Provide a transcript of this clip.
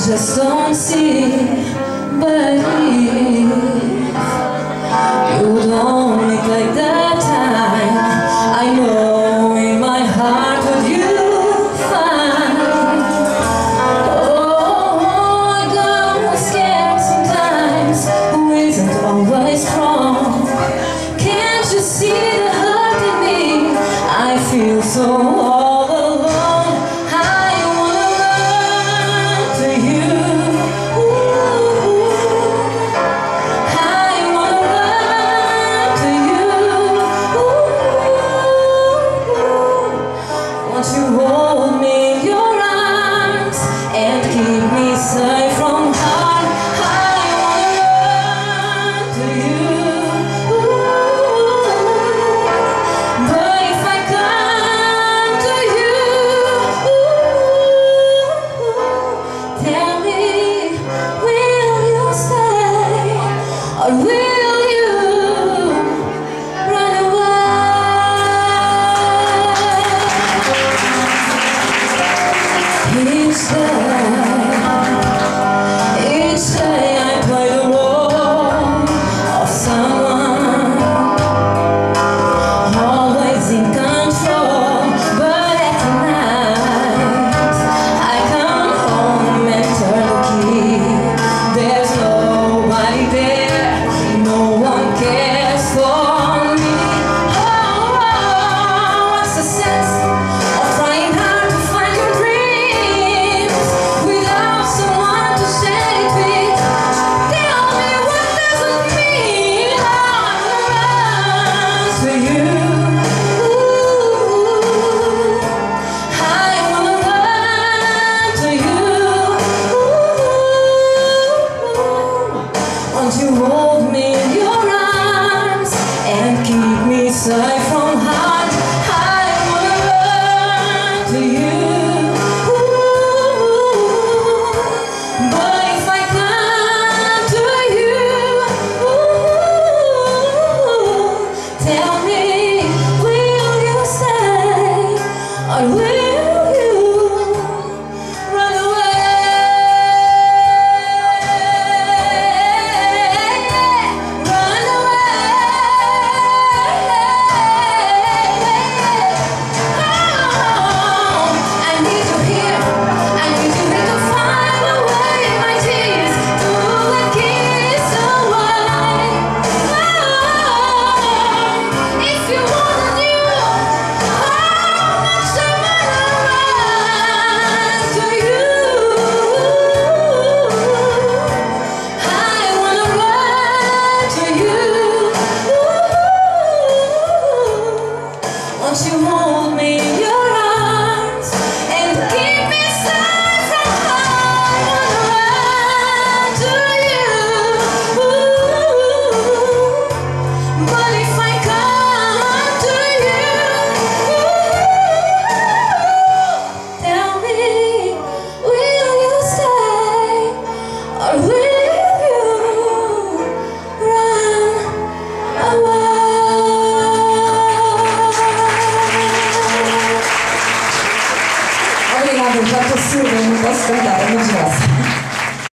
just don't see. But if you don't make like that time, I know in my heart what you find. Oh, I got scared sometimes, who isn't always strong. Can't you see the hurt in me? I feel so all alone. I wanna run to you. I wanna run to you. Won't you hold me in your arms and keep me safe from harm? I wanna run to you. But if I come to you, tell me, will you stay or will you run away? Each day I play the role of someone always in control, but at night I come home and turn the key. There's nobody there, no one cares for me. Oh, what's the sense of trying hard to find your dreams without someone to share it with? Tell me, what does it mean? I wanna run to you. I wanna run to you. Won't you hold me in your arms and keep me safe from harm? I wanna run to you. But if I come to you, tell me, will you stay or will you run away? Run away. Oh, I need you here. I need you here to find away my tears, to let kiss away. Oh, if you wanna knew how much I wanna run to you. I wanna run to you. Won't you hold me in your arms and keep me safe from harm? I wanna run to you. But if I come to you, tell me, will you stay or will you run away? Obrigada, já possível, não posso cantar, é muito graça.